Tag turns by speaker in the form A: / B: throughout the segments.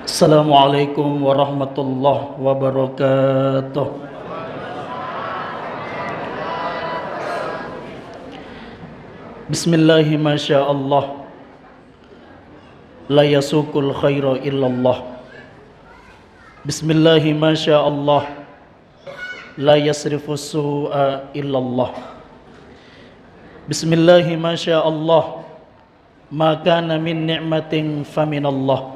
A: Assalamualaikum warahmatullahi wabarakatuh. Bismillahi masya Allah, la yasukul khaira illallah. Bismillahi masya Allah, la yasrifus su'a illallah. Bismillahi masya Allah, ma kana min ni'matin faminallah.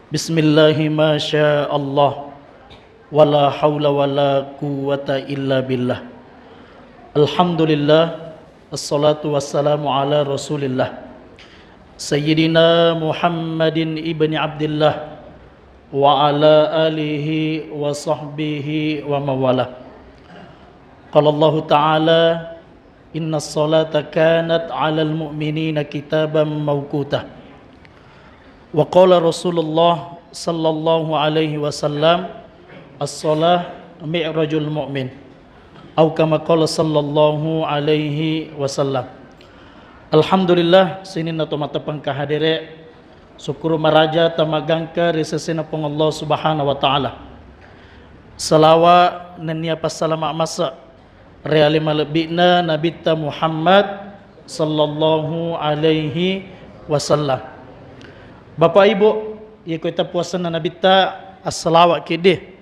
A: Bismillahi masya Allah, wala hawla wala quwwata illa billah. Alhamdulillah, assalatu wassalamu ala rasulillah Sayyidina Muhammadin ibni Abdillah wa ala alihi wa sahbihi wa mawala. Qala Allah ta'ala, inna salata kanat ala al-mu'minina kitaban mawquta. Wa qala Rasulullah sallallahu alaihi wasallam, as-salah mi'rajul mu'min, atau kama qala sallallahu alaihi wasallam. Alhamdulillah, sini na tumatapang kahadire syukur maraja tamagangka resesena pong Allah subhanahu wa ta'ala. Salawa nania passalama masa reali malebina nabita Muhammad sallallahu alaihi wasallam. Bapak Ibu, ia kita puasa na nabita as-salawat kede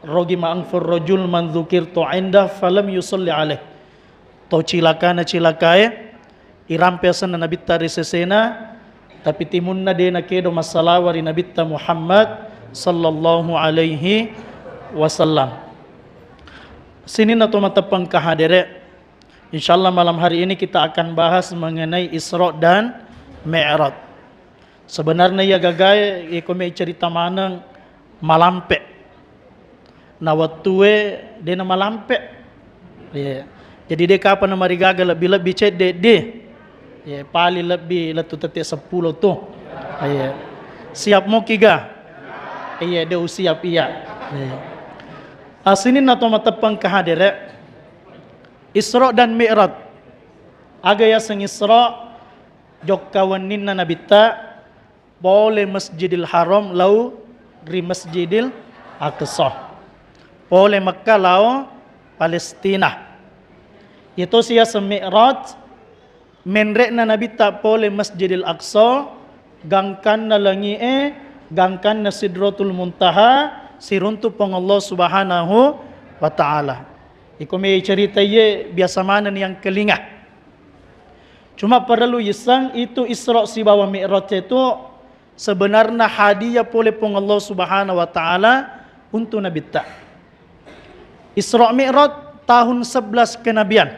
A: rogi ma'angfur rajul man dzukirtu indah falam yusalli alaih. To cilakana cilakae irampesan na nabita risesena tapi timunna de na kedo masalawa ri nabita Muhammad sallallahu alaihi wasallam. Sini na tumatapang kahadire. Insyaallah malam hari ini kita akan bahas mengenai Isra dan Mi'raj. Sebenarnya ya gagay iko may cerita manang malampe. Na watue de na malampe. Yeah. Jadi de kapan na marigaga lebih ced de. Yeah, pali lebih latu tete 10 tu. Yeah. Siap mo kiga? Iya, de siap iya. Yeah. Asinin na to matapang kahadire. Isra dan Mi'raj. Agaya sang Isra jok kawanin na nabita boleh Masjidil Haram lau ri Masjidil Aqsa. Boleh Makkah lau Palestina. Itu siya sa Mi'raj menrek na nabita boleh Masjidil Aqsa gangkan na langi gangkan na Sidratul Muntaha siruntu pang Allah subhanahu wa ta'ala. Iko may cerita ye biasa mana yang kelinga. Cuma perlu isang itu Isra si bawa Mi'raj itu sebenarnya hadiah oleh pun Allah subhanahu wa ta'ala untuk Nabi Ta. Isra Mi'raj tahun 11 kenabian.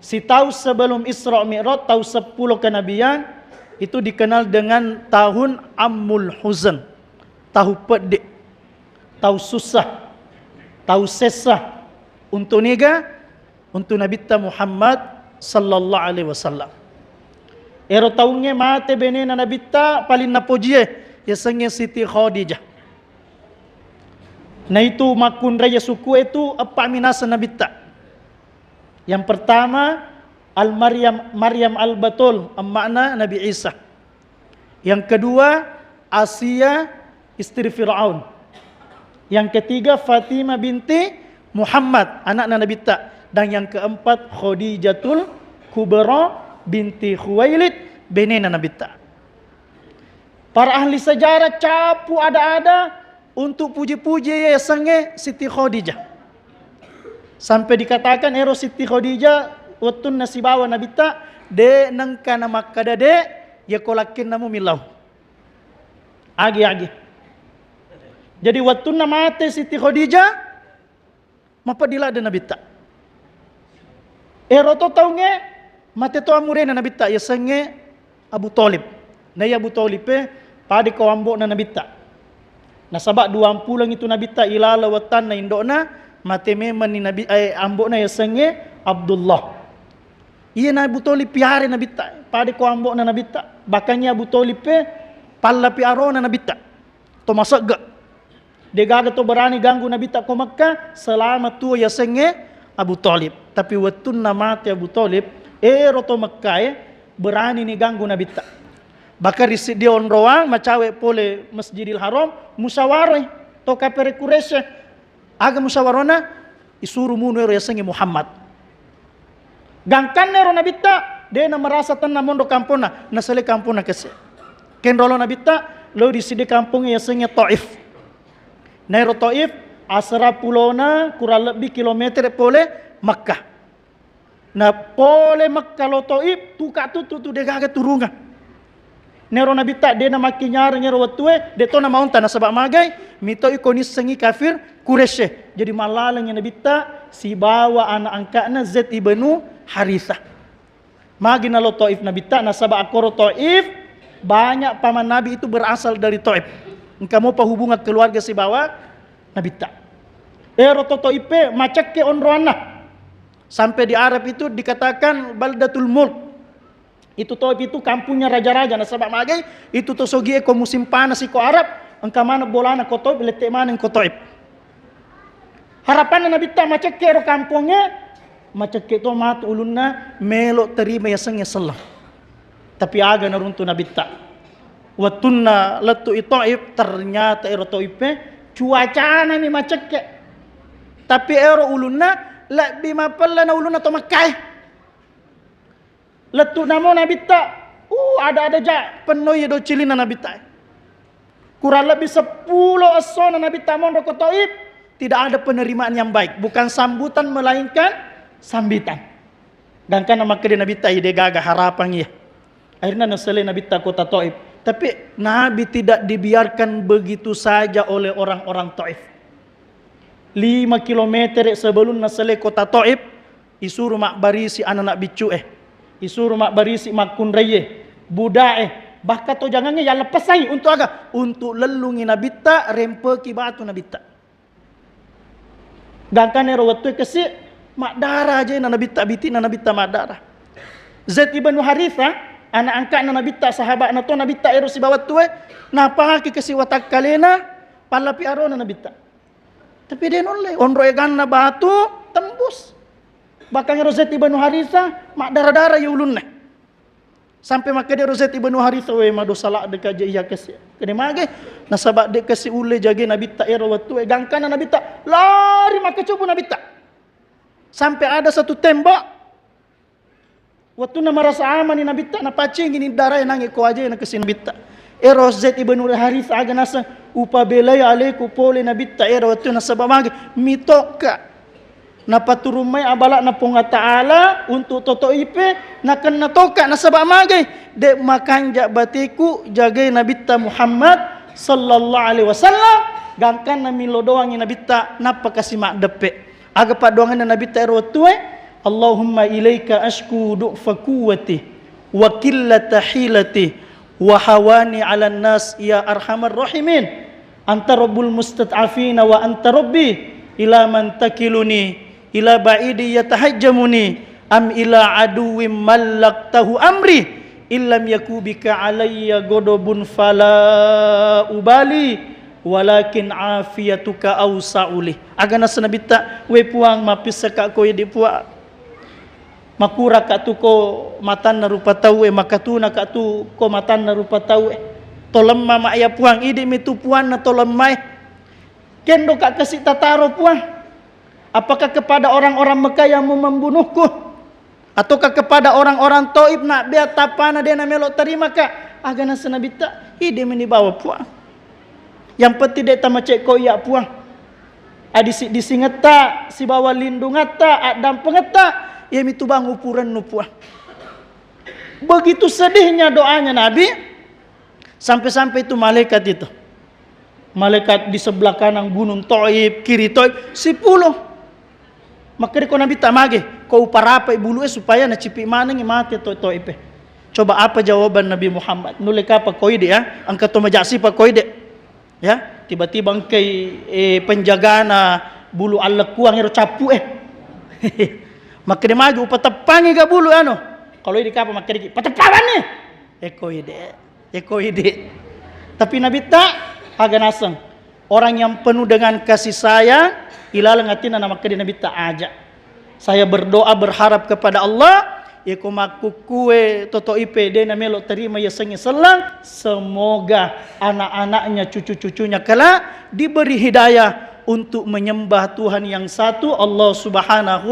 A: Si tahun sebelum Isra Mi'raj tahun 10 kenabian itu dikenal dengan tahun Ammul Huzn, tahun pedih, tahun susah, tahun sesah untuk niga untuk Nabi Ta Muhammad sallallahu alaihi wasallam. Ero tahunnya mate benena nabita paling napojie ya senge Siti Khadijah. Nah itu makun raya suku itu apa minasa nabita. Yang pertama Maryam al-Batul, makna Nabi Isa. Yang kedua Asia istri Fir'aun. Yang ketiga Fatimah binti Muhammad, anak nabita. Dan yang keempat Khadijatul Kubra binti Khuwailid benena nabita. Para ahli sejarah capu ada-ada untuk puji-puji ya sange Siti Khadijah. Sampai dikatakan ero Siti Khadijah watun nasibawa nabita de nangkana Makkah de ya kolakin namu milau. Agi. Jadi watun mate Siti Khadijah mapadila de nabita. Ero to taunge mate to amure na nabita ya sange Abu Talib. Na ya Abu Talib padi kawambo na nabita. Nasabak 20 lang itu nabita ilala watan na indona mate meman ni nabi ambo na ya sange Abdullah. Iya na Abu Talib piare nabita padi kawambo na nabita. Bakanya Abu Talib palla piaro na nabita. To masagga. De gaga to berani ganggu nabita ko Makkah selama tu ya sange Abu Talib. Tapi watun na mate Abu Talib roto Makkah berani ni ganggu Nabi Ta. Bakar isi dia onroang macawe pole Masjidil Haram musyawarah to kapere Quraisy. Aga musyawarona isuru munu ero yasengi Muhammad. Gangkan ero nabita dia na merasa tanah mondo kampuna nasale kampuna kese. Ken rolo nabita lo di sidi kampungnya yasengi Taif. Nairo Taif asra pulona kurang lebih kilometer pole Makkah. Na pole Makkah lo Taif tuka tu degaga turunga. Nero nabita dia na makinyar ngero watue de to na maunta na sabak magai mito ikonis sengi kafir Quraisy. Jadi malalang yang nabita si bawa anak angkatna Zaid ibnu Harithah. Magi na lo Taif nabita na sabak akoro Taif banyak paman Nabi itu berasal dari Taif. Engkau pa hubungan keluarga si bawa nabita. Ero to Taife macak ke onroana. Sampai di Arab itu dikatakan Baldatul Mulk. Itu Taif itu kampungnya raja-raja na sabak magai itu to sogie ko musim panas iko Arab engka mana bolana ko Taif letek mana ko Taif. Harapan nabita macak ke ro kampungnya macak ke to mat ulunna melo terima yasengnya salah. Tapi aga naruntu nabita. Watunna latu Taif ternyata ero Taife cuacana mi macak ke. Tapi ero ulunna la bima palla na ulunna to Makkah. Letu namo nabita, ada ja penuh do cilina nabita. Kurang lebih 10 asona nabita mondo ke Taif, tidak ada penerimaan yang baik, bukan sambutan melainkan sambitan. Dan kan nama kede nabita ide gaga harapan ya. Akhirnya nasale nabita kota Taif, tapi Nabi tidak dibiarkan begitu saja oleh orang-orang Taif. 5 kilometer sebelum nasale kota Taif, isuru mak barisi anak bicu isuru mak barisi mak kunraye budae bahkan to jangannya ya lepas sai untuk aga untuk lelungi nabita rempe ki batu nabita gangkan ero waktu kesi mak darah aja nabita biti nabita mak darah Zaid ibnu Harithah anak angkat nabita sahabat na to nabita ero si bawat tuwe napa ki kesi watak kalena palapi arona nabita tapi dia nolai onro eganna batu tembus. Bahkan Zaid ibnu Harithah mak darah-darah ya ulun nah. Sampai maka dia Zaid ibnu Harithah we madu salak dekat je iya kasi. Kene mage nasabak de kasi ule jage nabita era waktu gangkan nabita lari maka cubu nabita. Sampai ada satu tembok waktu na merasa aman ni nabita na pacing ini darah nangi ko aja na kasi nabita. Era Zaid ibnu Harithah aga nasa upabelai alaiku pole nabita era waktu nasabak mage mitoka napaturumay abala na punga ta'ala untuk toto ipe nakan natoka nasabak magay de makanja batiku jagay nabita Muhammad sallallahu alaihi wasallam gangkan na milo doang nabita napakasimak depe aga pa doangan na nabita erwatue Allahumma ilaika ashku du'fa quwwati wa qillata hilati wa hawani 'alan nas ya arhamar rahimin anta rabbul mustad'afina wa anta rabbi ila man takiluni ila ba'idi yatahajjamuni am ila aduwim mallaktahu amri illam yakubika alayya godobun fala ubali walakin afiyatuka awsa'uli agana sanabita we puang mapisa ka ko di puak makura ka tu ko matan na rupa tau makatuna ka tu ko matan na rupa tau to lemma ma ya puang idi mitu puan na to lemmai kendo ka kasi tataro puang. Apakah kepada orang-orang Mekah yang mau membunuhku? Ataukah kepada orang-orang Taif nak biar tapana dia na melok terima ka? Agana sanabita ide meni bawa puang. Yang penting dia tamacek ko ya puang. Adi disingeta si bawa lindung ata adam pengeta ia mitu bang ukuran nu puang. Begitu sedihnya doanya Nabi sampai-sampai itu malaikat itu. Malaikat di sebelah kanan gunung Taif, kiri Taif 10. Maka dia Nabi tak mage kau uparapai bulu supaya na cipi mana ngi mati to ipe. Coba apa jawaban Nabi Muhammad? Nulek apa koide ya? Angkat to majasi pa koide. Ya, tiba-tiba engkai penjaga na bulu Allah kuang ero capu Maka dia mage upatapangi ga bulu ano. Kalau ini kapa maka dia patapawan ni. Koide. Tapi Nabi tak aga nasang. Orang yang penuh dengan kasih sayang ilalang atina nama kadi Nabi tak ajak. Saya berdoa berharap kepada Allah iko makukue toto IPD na melo terima ya sengi selang. Semoga anak-anaknya, cucu-cucunya kelak diberi hidayah untuk menyembah Tuhan yang satu, Allah Subhanahu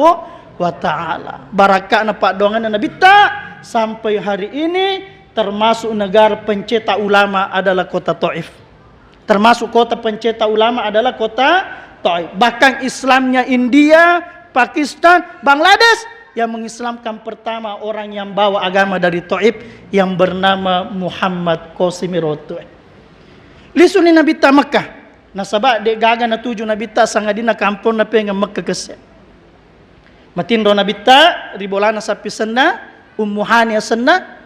A: wa ta'ala. Barakah Pak Dongan dan Nabi tak sampai hari ini termasuk negara pencetak ulama adalah kota Taif. Termasuk kota pencetak ulama adalah kota Taif. Bahkan Islamnya India, Pakistan, Bangladesh, yang mengislamkan pertama orang yang bawa agama dari Taif yang bernama Muhammad Qasim Rotu. Lisuni Nabi ta Mekah. Nasabak de gaga na tuju Nabi ta sangadina kampung na pengen Mekah kese. Matindo Nabi ta ribolana sapi senna, Ummu Hania senna.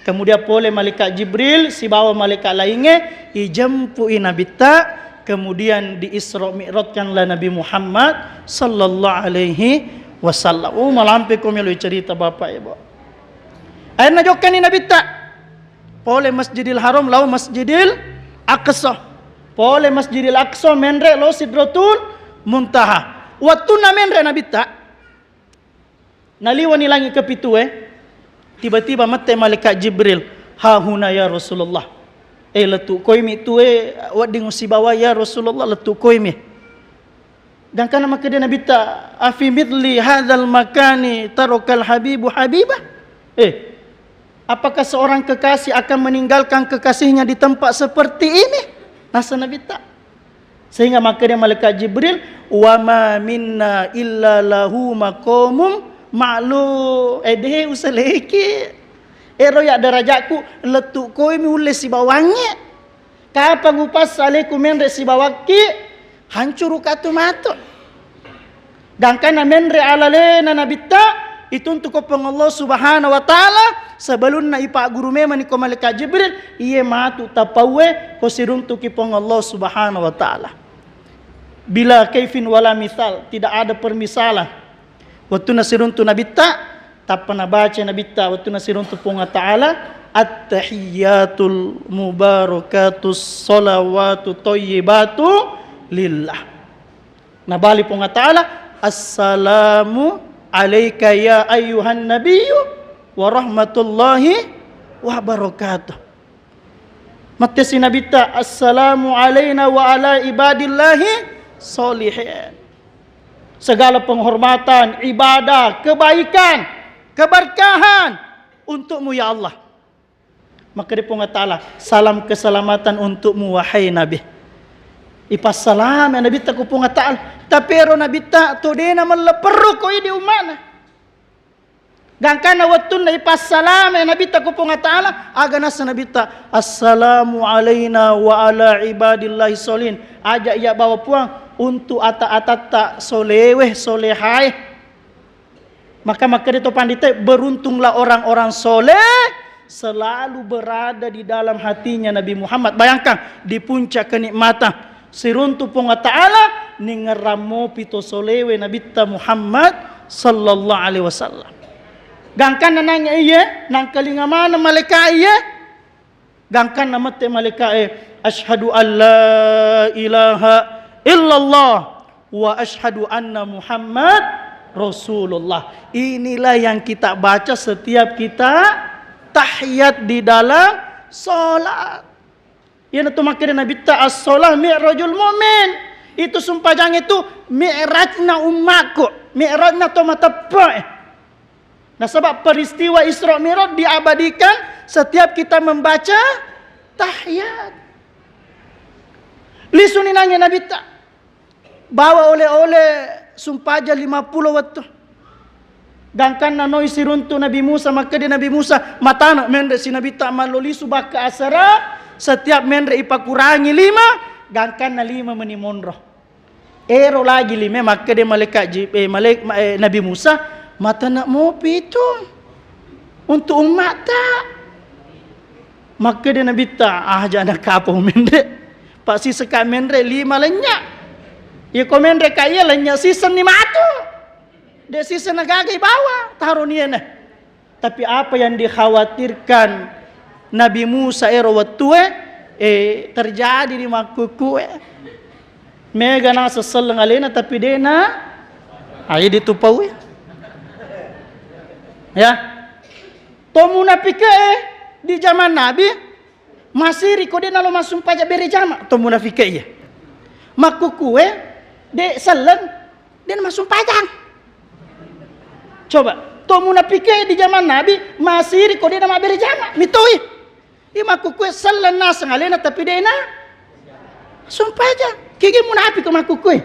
A: Kemudian pole malaikat Jibril si bawa malaikat lainnya ijempui Nabi ta, kemudian di Isra Mi'rajkanlah Nabi Muhammad sallallahu alaihi wasallam. Malampe ko melo cerita Bapak Ibu. Aina jokkani Nabi ta pole Masjidil Haram law Masjidil Aqsa. Pole Masjidil Aqsa menre lo Sidratul Muntaha. Waktu na menre Nabi ta naliwani langi kepitu tiba-tiba mate malaikat Jibril, ha huna ya Rasulullah. Letu koimi tuwe wading usibawa ya Rasulullah letu koimi. Dan kana maka dia Nabi ta afi midli hadzal makani tarakal habibu habibah. Apakah seorang kekasih akan meninggalkan kekasihnya di tempat seperti ini? Nasa Nabi ta. Sehingga maka dia malaikat Jibril, wa ma minna illa lahu maqamum maklu edehe usaleki ero ya darajatku letuk koi mi ulle si bawangnya kapan upas aleku menre si bawaki hancur ukatu mato dan kana menre alalena nabita itu untuk kopong Allah Subhanahu wa taala sebelum na ipa guru memang ni ko malaikat Jibril iye matu tapawe ko siruntu kipong Allah Subhanahu wa taala bila kaifin wala misal, tidak ada permisalan. Waktu nasiruntu Nabi tak pernah baca Nabi waktu nasiruntu punga ta'ala at-tahiyyatul mubarakatus salawatu thayyibatu lillah. Nabali punga ta'ala assalamu alayka ya ayyuhan nabiyyu wa rahmatullahi wa barakatuh. Mati si Nabi assalamu alayna wa ala ibadillahi solihin. Segala penghormatan, ibadah, kebaikan, keberkahan untukmu ya Allah. Maka dia pun ta'ala salam keselamatan untukmu wahai Nabi. Ipas salam ya Nabi tak kupung ta'ala. Tapi ero Nabi tak tu dia nama leperu ko di umana. Dan kana waktu na ipas salam ya Nabi tak kupung ta'ala aga nasa Nabi tak assalamu alaina wa ala ibadillahi solin. Ajak ia bawa puang untuk ata-ata soleweh solehai. Maka itu pandita beruntunglah orang-orang soleh selalu berada di dalam hatinya Nabi Muhammad. Bayangkan di puncak kenikmatan siruntu punga ta'ala ningeramo pito solewe Nabi Muhammad sallallahu alaihi wasallam. Gangkan nanya iya nang kalinga mana malaikat iya gangkan nama te malaikat asyhadu an la ilaha illallah wa ashhadu anna Muhammad Rasulullah. Inilah yang kita baca setiap kita tahiyat di dalam solat. Yang itu makanya Nabi ta as-solah mi'rajul mu'min. Itu sumpah jangan itu mi'rajna umatku. Mi'rajna to matapai. Nah sebab peristiwa Isra Mi'raj diabadikan setiap kita membaca tahiyat. Lisuni nanya Nabi ta bawa oleh-oleh sumpaja 50 waktu. Gangkan nanoi siruntu Nabi Musa maka dia Nabi Musa matana mendre si Nabi tak maloli subak ke asara setiap mendre ipa kurangi 5 gangkan na 5 menimonroh. Ero lagi 5 maka dia Nabi Musa mata nak mopi itu untuk umat tak. Maka dia Nabi tak jangan kapau mendre. Pak si sekat mendre 5 lenyak. Ya komen reka iya lenya season ni matu. Dia season nagagai bawa taruh ni nah. Tapi apa yang dikhawatirkan Nabi Musa waktu terjadi di makuku mega na seselang alena tapi dia na ayo ditupau ya. To munafik di zaman Nabi masih riko dia nalo masuk pajak beri jama. To munafik ya. Maku kue de selen dia masuk pajak. Coba, to munafik di zaman Nabi masih riko dia nama beri jama. Mitoi. Maku kue selen nasang alena tapi dia na masuk pajak. Kiki munafik maku kue.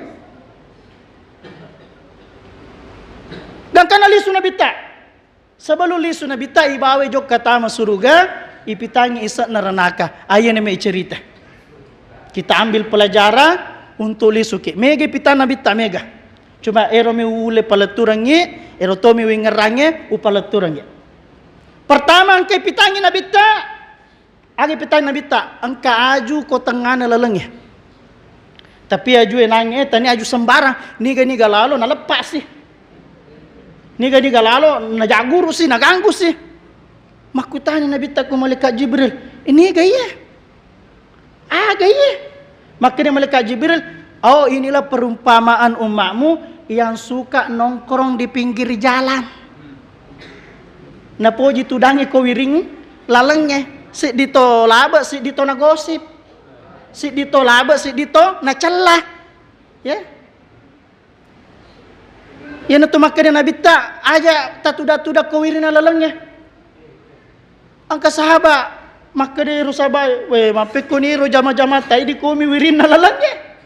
A: Dan kana lisu nabita. Sebelum lisu nabita ibawe jok kata suruga, ipitangi isa naranaka. Ayo nih cerita. Kita ambil pelajaran untuk lisu ki. Mega pita nabita mega. Cuma ero mi ule palaturangnya, ero tomi wingerangnya, upalaturangnya. Pertama angke pitangi nabita, agi pitangi nabita, angka aju ko tengah nalalengnya. Tapi aju enangnya, tani aju sembarang, niga lalu nalepas sih. Niga lalu najaguru sih, naganggu sih. Makutanya nabita ko malaikat Jibril, ini gaya. Gaya. Makanya malaikat Jibril, oh inilah perumpamaan umatmu yang suka nongkrong di pinggir jalan. Napoji tudangi ko wiring lalengnya. Si dito laba, si dito nagosip. Si dito laba, si dito nacelah. Ya. Yan itu makanya nabita aja tatuda ko wiring lalengnya. Angka sahabat maka de rusabay we mapiko ni ro jama-jama tai di komi wirin nalalangnya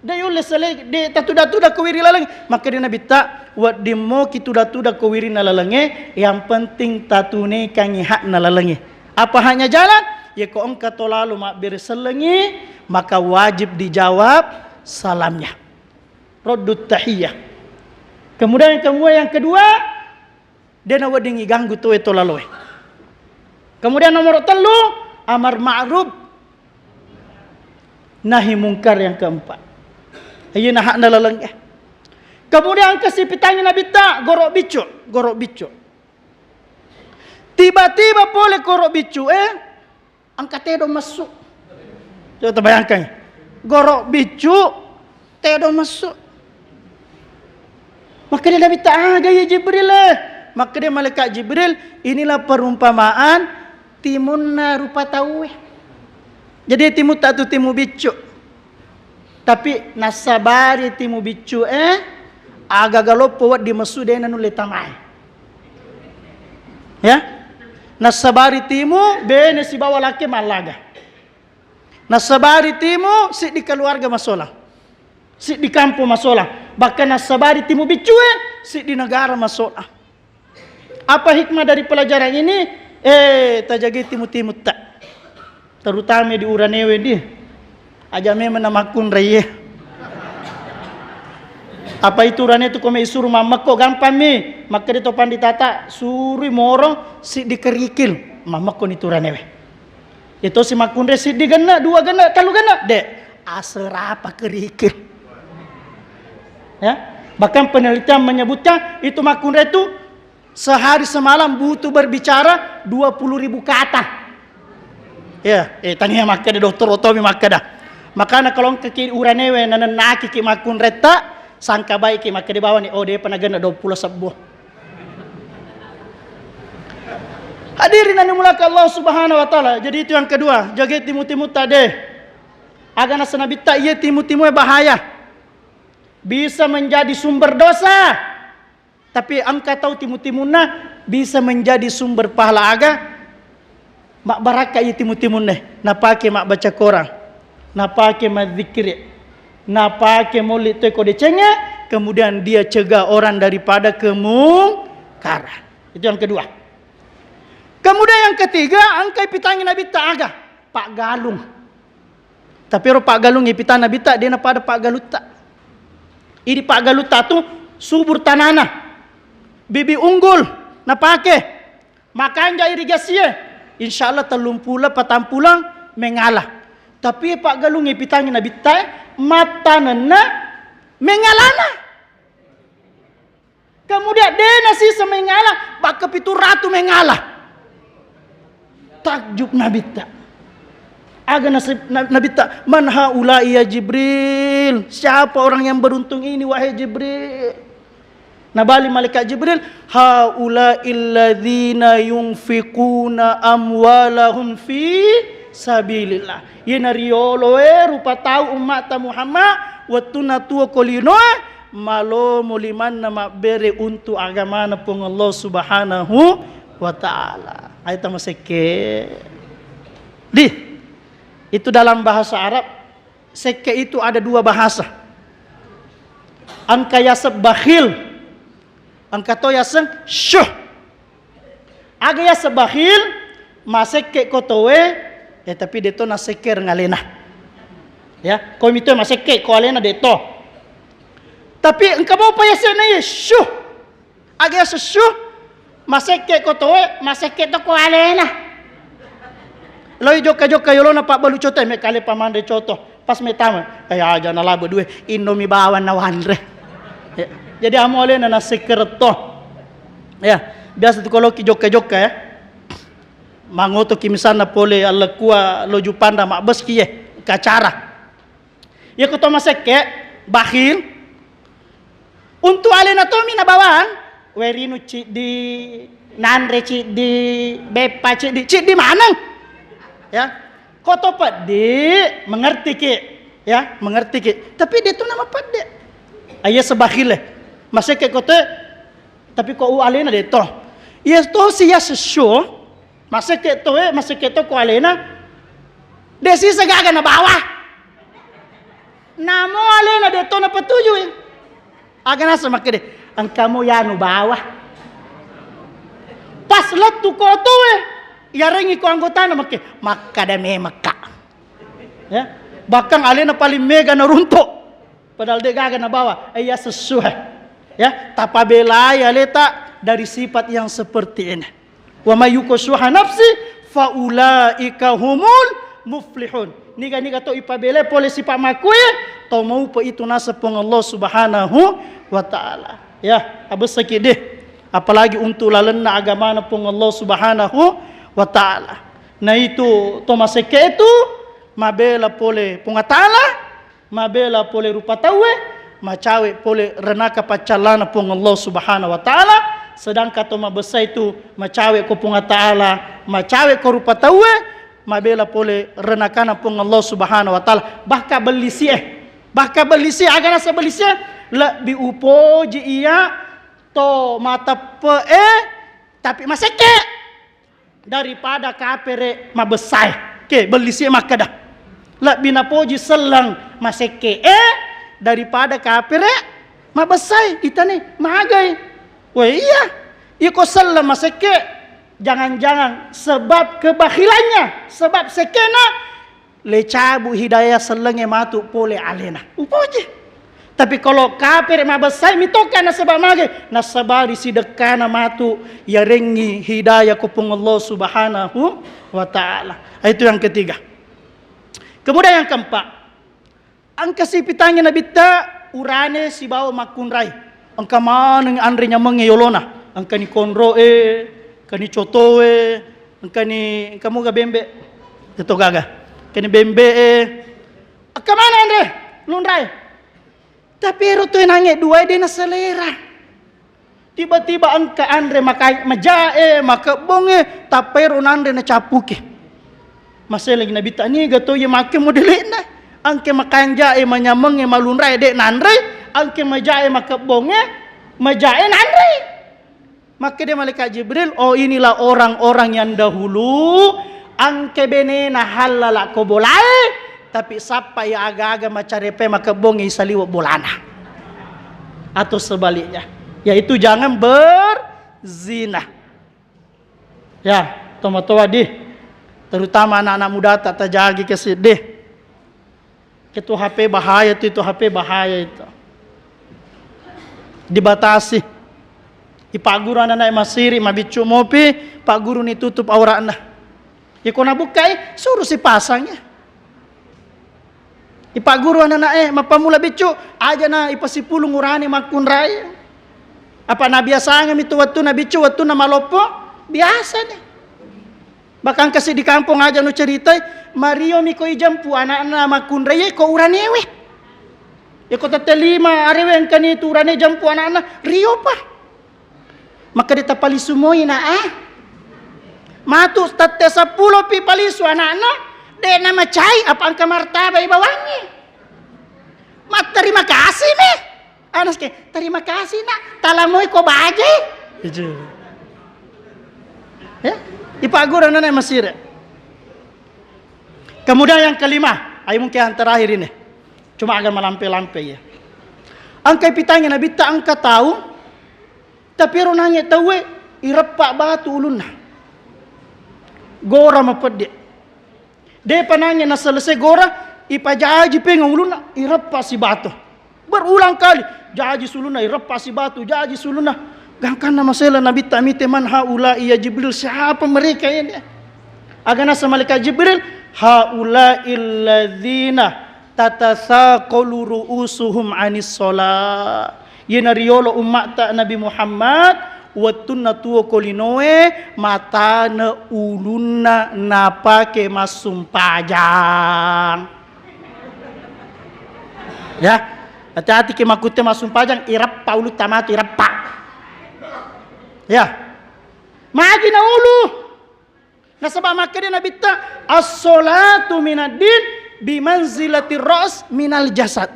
A: dayo lesale de tatuda ko wirin lalang maka de nabita wat demo kituda ko wirin nalalangnya yang penting tatune kangi hak nalalangnya apa haknya jalan ya ko engka to lalu mak berselengi maka wajib dijawab salamnya raddut tahiyah kemudian yang kedua dena wadingi ganggu to itu lalu. Kemudian nomor 3, amar ma'ruf nahi mungkar yang keempat. Ayo hak nalaleng. Kemudian kesipitanya nabita gorok bicu. Tiba-tiba boleh gorok bicu angkat tedo masuk. Coba bayangkan. Gorok bicu tedo masuk. Maka dia nabita gaya Jibril. Maka dia malaikat Jibril, inilah perumpamaan timunna rupa tahu. Jadi timu tak tu timu bicu. Tapi nasabari timu bicu agak galopo wat di mesude nanu letamai. Ya? Nasabari timu bene si bawa laki malaga. Nasabari timu si di keluarga masola. Si di kampung masola. Bahkan nasabari timu bicu si di negara masola. Apa hikmah dari pelajaran ini? Tajagi timut-timut tak. Terutama di Uranewe di. Aja memang namakun raya. Apa itu Urane itu kome isuru mama kok gampang mi. Maka di topan ditata suri morong si dikerikil. Mama kok itu Uranewe. Itu si makun re si digena 2 gena 3 gena dek. Aserapa kerikil. Ya. Bahkan penelitian menyebutkan itu makun re itu sehari semalam butuh berbicara 20.000 kata. Ya, tanya maka ada dokter otomi maka dah. Makanya kalau ke Uranewe nanan naki ki makun reta sangka baik ki maka di bawah ni dia pernah gena 20 sebuah. Hadirin yang dimulakan Allah Subhanahu wa taala. Jadi itu yang kedua, jaga timu-timu tadi. Agana sanabita ieu timu-timu bahaya. Bisa menjadi sumber dosa. Tapi angka tahu timu-timuna bisa menjadi sumber pahala aga. Mak baraka ya timu-timuna. Napake mak baca Quran. Napake mak zikir. Napake maulid teko decengnya. Kemudian dia cegah orang daripada kemungkaran. Itu yang kedua. Kemudian yang ketiga, angka ipitangin Nabi Ta'aga. Pak Galung. Tapi Pak Galung ipitang Nabi Ta' dia pada Pak Galuta. Ini Pak Galuta tu subur tanana. Bibi unggul napake makan ja irigasi insyaallah telumpula patampulang mengalah tapi Pak Galung ipitangin Nabi Ta mata nena mengalana kemudian dena sisa mengalah baka pitu ratu mengalah takjub Nabi Ta aga Nabi Ta man haula ya Jibril siapa orang yang beruntung ini wahai Jibril Nabali malaikat Jibril, haula illadzina yunfiquna amwalahum fi sabilillah. Yena riolo rupa tau umat Muhammad watuna tua kolino malo muliman nama bere untuk agama na pong Allah Subhanahu wa taala. Ayat maseke. Itu dalam bahasa Arab. Seke itu ada dua bahasa. Angka yasab bakhil, angka to yasang syuh. Aga yasab bakhil, maseke kotowe, tapi deto na seker ngalena. Ya, kau mito maseke ko alena deto. Tapi engkau mau payasa na syuh. Aga yasab syuh, maseke kotowe, maseke to ko alena. Loi joka yolo na pak balu coto me kale pamande coto. Pas metama, kayak aja na labo dua Indomie bawan na wandre. Ya. Jadi amole na sekerto. Ya, biasa tu kalau ki joka ya. Mangoto kimisan na pole Allah kuah loju panda mak beski kacara. Ya kuto maseke bakhil. Untuk alena to mina bawan, werinu ci di nandre ci di bepa ci di mana? Ya. Koto pade mengerti ke, ya mengerti ke. Tapi dia tu nama pade. Ayah sebakhile, masih ke kote. Tapi kau alena dia tu. Ia tu siya sesu, masih ke tu kau alena. Desi segaga na bawah. Namo alena dia tu na patuju. Agak nasa makde. Ang kamu ya nu bawah. Pas let tu koto ya rengi ko anggota na makadame maka. Ya, bahkan alena paling mega na runtuk. Padahal dia gaga na bawa. Ya sesuai. Ya, tapabela ya leta dari sifat yang seperti ini. Wa may yuqashuha nafsi fa ulaika humul muflihun. Niga to ipabele pole sifat makue to mau po itu nasa pong Allah Subhanahu wa taala. Ya, abis sakit apalagi untuk lalena agama na pong Allah Subhanahu wa ta'ala. Na itu tomaseke itu mabela pole pungatala, mabela pole rupa tawe, macawe pole renaka pacalana pong Allah Subhanahu wa ta'ala. Sedangkan toma besar itu macawe ko pungatala, macawe ko rupa tawe, mabela pole renakana pong Allah Subhanahu wa ta'ala. Bahkan belisi agana sa belisi lebih upoji iya to mata tapi maseke daripada kapere mabesai ke belisi makada la binapoji selang maseke daripada kapere mabesai itane mahagai wah iya iko selang maseke jangan-jangan sebab kebakhilannya sebab sekena lecabu hidayah selenge matu pole alena upoji. Tapi kalau kafir mabasai mitokan na sebab mage na sabari sidekana matu ya rengi hidayah kupung Allah Subhanahu wa taala. Itu yang ketiga. Kemudian yang keempat, ang kasipitangnya nabita urane si bawa makunrai. Ang kamanang andrenya mengeyolona. Ang kani konro kani cotoe, ang kani kamu ga bembe. Ito gaga. Kani bembe kamana andre? Lunrai. Tapi roto nangge dua dia na selera. Tiba-tiba angka andre makai majae maka bonge tapero nande na capuke. Masih lagi nabi tani gato ye make modelena. Angke makan jae manyamenge malunrai dek nandre, angke majae maka bonge majae nandre. Maka dia malaikat Jibril, oh inilah orang-orang yang dahulu angke bene na halala ko bolai. Tapi sapa ya agak-agak macarepe maka bonge saliwa bolana. Atau sebaliknya, yaitu jangan berzina. Ya, tomat-tomat terutama anak-anak muda tak terjagi kesedih. Itu HP bahaya itu HP bahaya itu. Dibatasi. Di pak guru anak-anak masiri mabicu mopi, pak guru ni tutup auratna. Ya kona bukai suruh si pasangnya. Ipa guru anak mapamula bicu aja na ipasipulong urani makun raya. Apa na biasa ngam itu waktu na bicu waktu na malopo biasa nih. Bahkan kasih di kampung aja nu ceritay Mario miko ijampu anak na makun raya ko uranewe. Iko telima areweng kani turane jampu anak-anak rio pa. Maka dita palisu moi na Matu tate 10 pi palisu anak-anak de nama cai apa angka martaba ibawangi. Mat terima kasih me. Anas ke terima kasih nak. Talamoy ko baje. Itu. Ya, ipagura na Mesir. Kemudian yang kelima, ayo mungkin yang terakhir ini. Cuma agak melampai-lampai ya. Angka pitanya Nabi tak angka tahu, tapi ronanya tahu irepak batu ulunna. Gora mapede. Dia pananya na selesai gora, ipajaji pengang ulunna irepak si batu. Berulang kali, jaji suluna irepak si batu, jaji suluna. Gangkan nama sela Nabi tak mite man haula iya Jibril, siapa mereka ini? Agana sama malaikat Jibril, haula illadzina tatasaqalu ru'usuhum anis shalah. Yena riolo umat ta Nabi Muhammad wattunna tuo kolinoe matana ulunna napake masum pajang. Ya, hati-hati ke makute masum pajang irap paulu tamatu irap pa. Ya. Magi na ulu. Nasabah makanya Nabi ta as-salatu minad-din bimanzilati ras minal jasad.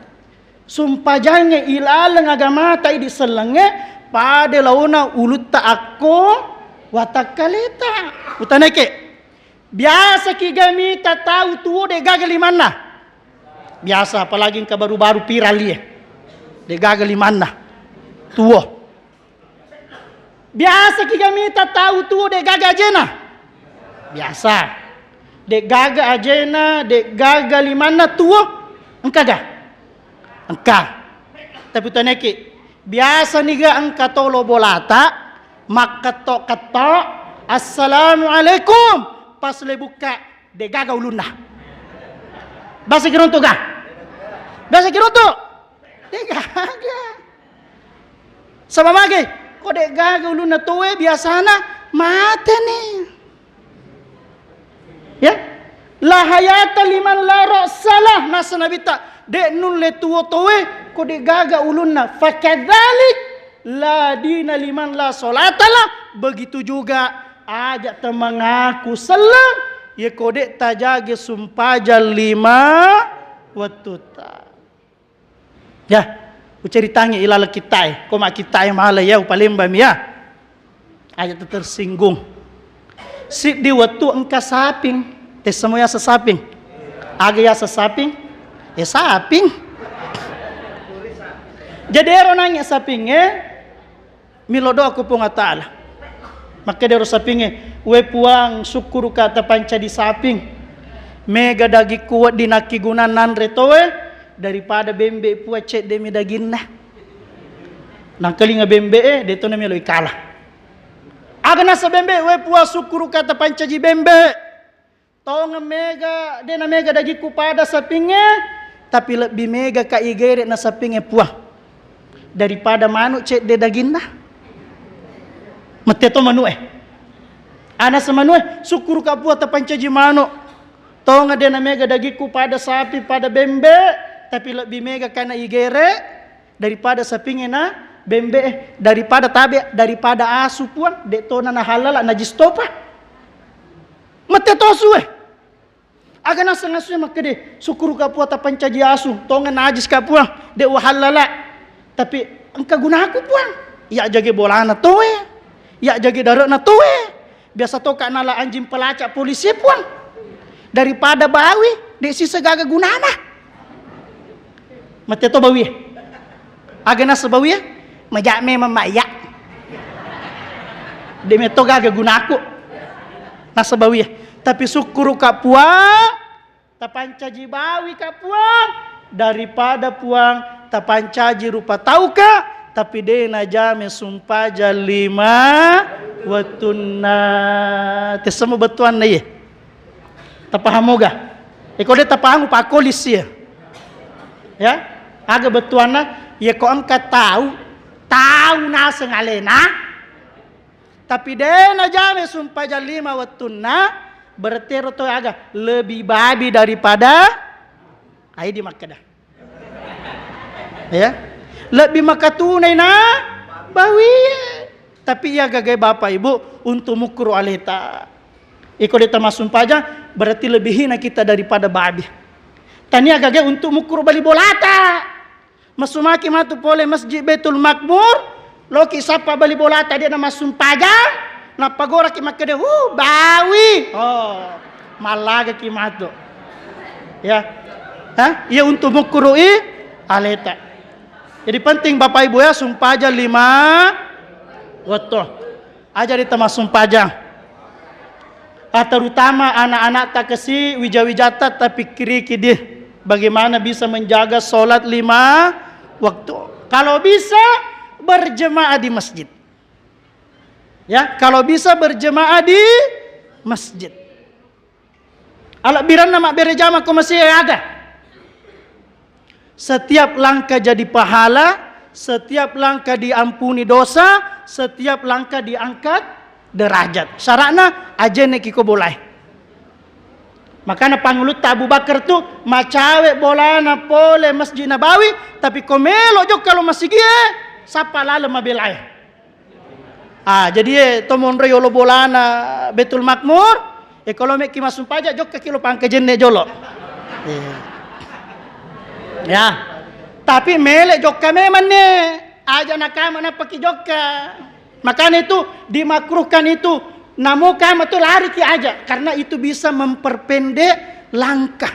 A: Sumpajanya ilalang agama ta di selenge pada launa ulut ta aku watakalita. Utanake. Biasa kigami ta tahu tuo de gagali mana. Biasa apalagi ka baru-baru viral ya. De gagali mana. Tuo. Biasa kigami ta tahu tuo de gaga ajena. Biasa. De gaga ajena, de gaga limana tuo. Engka ga? Engka. Tapi taneke biasa niga engka tolo bolata, makato assalamualaikum pas le buka de gaga uluna. Basa kironto ga? Basa kironto? De gaga. Sama mage. Kok dek gaga uluna tuwe biasana mate nih. Ya, la hayata liman la ra'salah nasa Nabi tak dek nun le tuwo tuwe kok dek gaga uluna fakadzalik la dina liman la salatalah. Begitu juga ajak temangaku salam ya kok dek tajage sumpaja 5 watuta. Ya. Uceritanya ilala kita koma kita mahala ya upalembam ya. Ayat tersinggung. Si di waktu engka saping, tes semua ya sesaping. Aga ya sesaping, ya saping. Jadi ero nanya sapingnya, milodo aku pun ta'ala. Maka dero sapingnya, we puang syukuru kata panca di saping. Mega dagi kuat dinaki gunanan retowe. Daripada bembe puat cek demi daging nah. Nang kali nga bembe deto na melo ikala. Aga nasa bembe we puas sukuru kata pancaji bembe. Tau nga mega de na mega dagi ku pada sapingnya tapi lebih mega ka igere na sapingnya puah. Daripada manu cek de daging nah. Mate to manu Ana sa manu sukuru ka puat ta pancaji manu. Tau nga de na mega dagi ku pada sapi pada bembe. Tapi lebih mega karena igere daripada sapingnya na bembe daripada tabe daripada asu puan dek tona na halal najis topa mate tosu aga nasa ngasu makede sukuru ka puata pancaji asu tonga najis ka puan dek halala tapi engka guna aku puan ya jage bolana towe ya jage darana towe biasa toka nala anjing pelacak polisi puan daripada bawi dek sisa gaga gunana. Mati to bawi. Aga na sa bawi, majame mamaya. Demi to gaga gunaku. Nasa bawi. Tapi sukuru ka puang, tapancaji bawi ka puang daripada puang tapancaji rupa tauka tapi de na jame sumpaja 5 watunna. Tesemu betuan na ye. Tapahamoga. Iko de tapahamu pa kolis ya. Aga betuana ya kok engka tahu na sengalena tapi dena jame sumpah jalima wattunna berarti roto aga lebih babi daripada ai di Makkah. Ya. Lebih makatunay na bawi. Tapi ya gagai bapak ibu untuk mukru alita. Iko dita masumpaja berarti lebih hina kita daripada babi. Tania gagai untuk mukru bali bolata. Masumaki matu pole Masjid Baitul Makmur. Loki sapa bali bolata dia nama sumpaja. Na pagora ki makade bawi. Oh, malaga ki matu. Ya. Ia untuk mukru alita. Jadi penting Bapak Ibu ya, sumpaja 5 waktu. Aja di tempat sumpaja. Terutama anak-anak tak kesi wija-wijata tapi kiri kidih. Bagaimana bisa menjaga sholat 5 waktu. Kalau bisa berjemaah di masjid. Ya, kalau bisa berjemaah di masjid. Alak biran nama berjamaah ko masih ada. Setiap langkah jadi pahala, setiap langkah diampuni dosa, setiap langkah diangkat derajat. Syaratnya aja nek kiko boleh. Makanya pangulut Abu Bakar tu macawe bolana pole Masjid Nabawi, tapi komelo jok kalau masih gie sapa lala mabelai. Jadi tomon reyolo bolana Betul Makmur, kalau mek kimasum pajak jok ke kilo pangke jenne jolo. Ya, tapi melek jokka memang nih aja nakama na pakai jokka. Makanya itu dimakruhkan itu. Namu kama tuh lari ki aja karena itu bisa memperpendek langkah.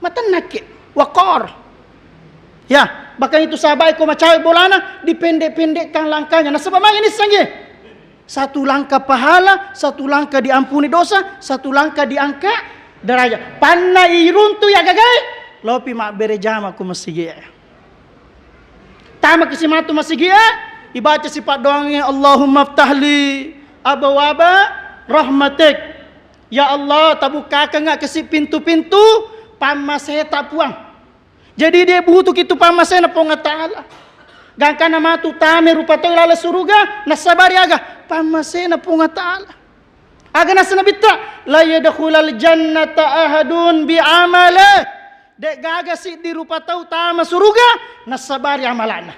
A: Matan nakik wakor. Ya, bahkan itu sahabat ko macawe bolana dipendek-pendekkan langkahnya. Nah sebab ini sange. Satu langkah pahala, satu langkah diampuni dosa, satu langkah diangkat derajat. Panna iruntu ya gagai. Lopi mak berejama ku masih tama kesimatu masih ibaca sifat doangnya Allahumma ftahli abawaba rahmatik. Ya Allah tabukakan ngak kesi pintu-pintu pamaseh tak puang. Jadi dia butuh kitu pamaseh na ponga ta'ala. Gangkan nama tu tame rupa toy lala suruga nasabari aga pamaseh na ponga ta'ala. Aga nasa nabita la yadkhulal jannata ahadun bi'amale. Dek gaga si di rupa tau tama suruga nasabari amalana.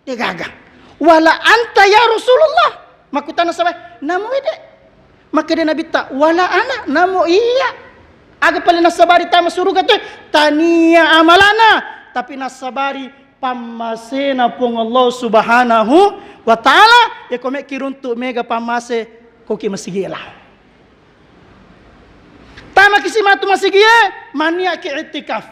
A: Dek gaga. Wala anta ya Rasulullah. Makutana sabay namo ide. Maka dia nabi ta wala ana namo iya. Aga pala nasabari tama suruga tu tania amalana. Tapi nasabari pamasena pong Allah subhanahu wa ta'ala. Ya kome kiruntu mega pamase koki masigila. Tama kisimatu masigiye mania ki i'tikaf.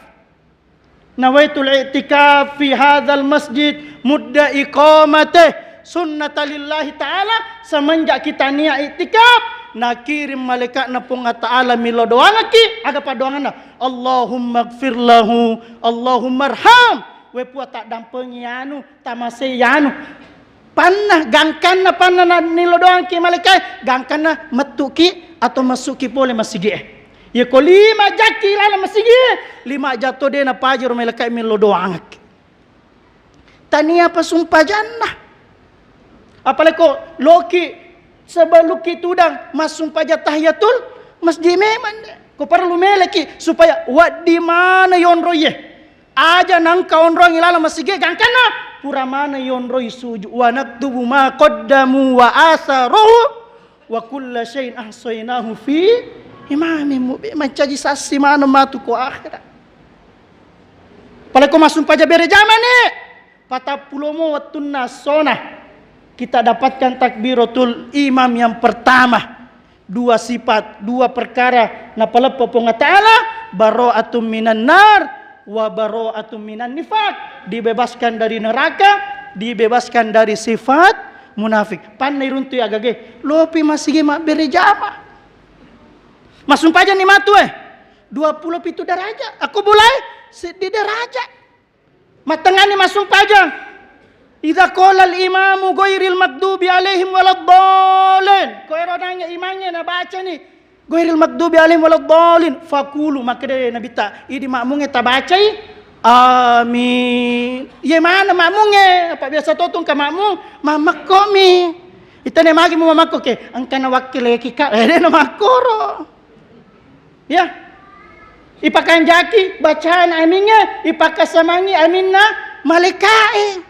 A: Nawaitul i'tikaf fi hadzal masjid mudda iqamatih sunnata lillahi ta'ala. Semenjak kita niat i'tikaf nakirim malaikat na punga ta'ala milo doanga ki aga pa doanga na Allahumma gfir lahu Allahumma arham. We puat tak dampengi anu tamase yanu panah gangkan na panah na nilo doang ki malaikat gangkan na metuki atau masuki pole masigiye. Ya ko 5 jaki lala masigi 5 jatuh dia na pajero malaikat milo doangak. Tania pa sumpah jannah. Apalagi ko loki sebaluki tudang mas sumpah tahiyatul masjid memang. Ko perlu meleki supaya wat di mana yon roye. Aja nang kaon rong ilala masigi gangkana pura mana yon roy suju wa naktubu ma qaddamu wa asaruhu wa kulla syai'in ahsaynahu fi imami mubin. Mencaji sasi mana matu ko akhirat. Pala ko masum paja bere zaman ni. Patapulomo watunna sona. Kita dapatkan takbiratul imam yang pertama. 2 sifat, 2 perkara. Napalepo ponga ta'ala. Baro'atum minan nar. Wa baro'atum minan nifak. Dibebaskan dari neraka. Dibebaskan dari sifat munafik. Panai runtu ya agage. Lopi masih mak bere jama. Masum paja ni matu 27 derajat. Aku boleh di derajat. Matengani masum paja. Idza qala al-imamu ghairil maghdubi alaihim waladdallin. Ko erodanya imamnya na baca ni ghairil maghdubi alaihim waladdallin. Faqulu maka dia nabi ta idi makmunge ta bacai amin. Ye mana makmunge? Apa biasa totong ka makmung mamak komi. Itane magi mo mamak ke angkana wakil kika na makoro. Ya. Ipakan jaki bacaan aminnya, ipakas samangi aminna malaikat.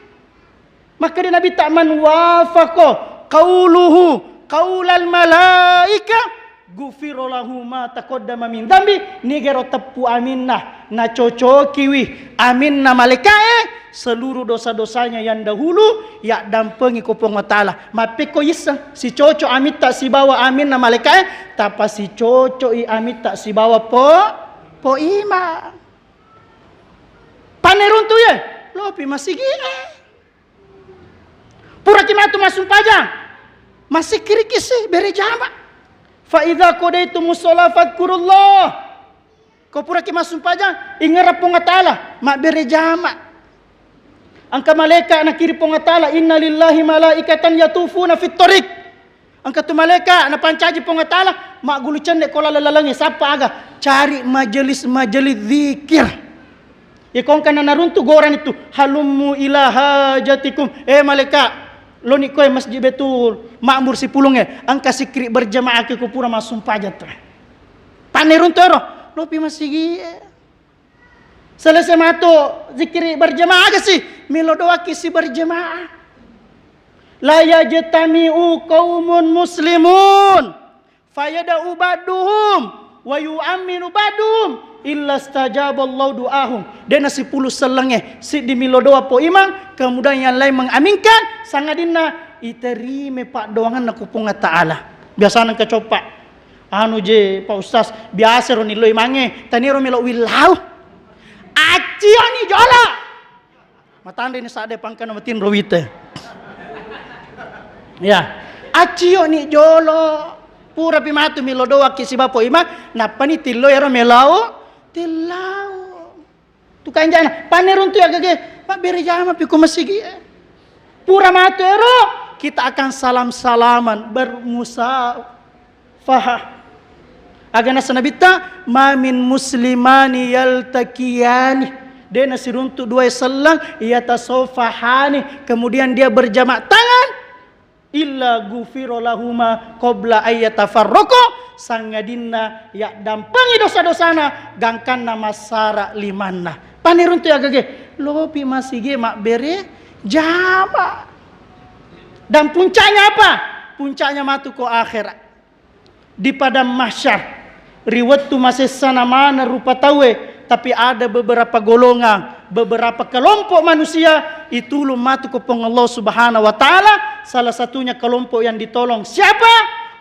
A: Maka dia Nabi tak man wafaqa qauluhu qaulal malaika gufiro lahu ma taqaddama min dambi nigero tepu aminnah na cocokiwi aminna malaikat seluruh dosa-dosanya yang dahulu ya dampengi ko pong taala mapiko isa si coco amit tak si bawa aminna malaikat tapa si coco i amit tak si bawa po ima panerun tu ya lopi masigi pura kimatu masuk pajang masih kirikisi beri jama fa idza qadaytumus shalah fadhkurullah ko pura kimasum pajang ingat pong taala mak beri jama angka malaikat na kiri pong taala inna lillahi malaikatan yatufuna fit tariq angka tu malaikat na pancaji pong taala mak gulu cendek kola lalalangi sapa aga cari majelis zikir ikon kana naruntu goran itu halummu ila hajatikum malaikat lo ni koy masjid betul makmur si pulungnya angka sikri berjamaah ke kupura masum pajat panerun toro lo pi masigi selesai mato zikri berjamaah ke si milo doa kisi berjamaah la yajtami'u qaumun muslimun fayada'u baduhum wa yu'minu badum illa stajaballahu du'ahum dan nasi puluh selenge si di milo doa po imam kemudian yang lain mengaminkan sangadina iterime pak doangan na kupung taala biasa nang kecopak anu je pak ustaz biasa ro nilo imange taniro milo wilau acio ni jola matande ni sade pangkan matin rowite ya acio ni jolo pura pimatu milo doa kisi bapo imam napa ni tilo ero melau tilau tu kanjana panerun tu ya gage pak beri jama piku masigi pura matu ero kita akan salam-salaman bermusafahah agana sanabita ma min muslimani yaltaqiyani dia nasiruntu dua selang yatasafahani kemudian dia berjamak tangan illa gufiro lahuma qabla ayyatafarraqu sangadinna ya dampangi dosa-dosana gangkan nama sara limanna panirun tu ya gage lopi masige mak bere jama dan puncaknya apa puncaknya matu ko akhirat di padang mahsyar riwayat tu masih sana mana rupa tawe tapi ada beberapa golongan beberapa kelompok manusia itu lu matu ko pong Allah Subhanahu wa taala salah satunya kelompok yang ditolong siapa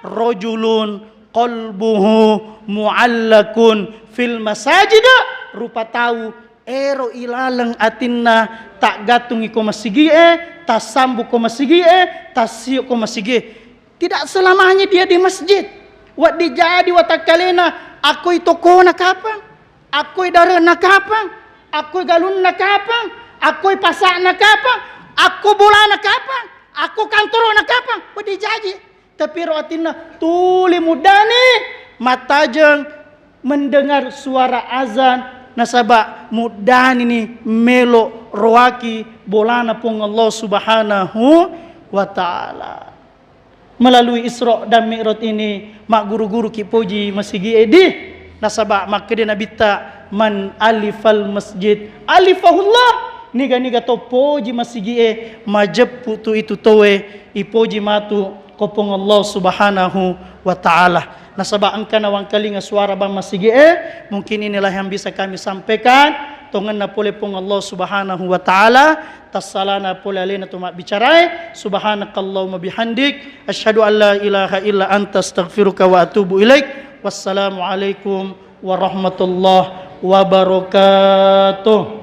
A: rajulun qalbuhu mu'allakun fil masajid rupa tahu ero ilaleng atinna tak gatung iko masigi tak sambu ko masigi tak siyo ko masigi tidak selamanya dia di masjid wat dijadi watakalena aku itu kona kapang aku dare na kapang aku galun na kapang aku pasak na kapang aku bola na kapang aku kantor na kapang wat dijadi tapi roatina tuli mudani matajeng mendengar suara azan nasaba mudani ni melo roaki bolana pong Allah Subhanahu wa taala melalui Isra dan Mi'raj ini mak guru-guru ki puji masigi edi nasaba makde nabita man alifal masjid alifahullah niga to puji masigi majepu tu itu towe ipoji matu kopong Allah Subhanahu wa taala nasaba angkana wang kalinga suara bang masigi mungkin inilah yang bisa kami sampaikan tongan na pole pong Allah Subhanahu wa taala tasalana pole alena tumak bicarai subhanakallahumma bihamdik asyhadu an la ilaha illa anta astaghfiruka wa atubu ilaik wassalamu alaikum warahmatullahi wabarakatuh.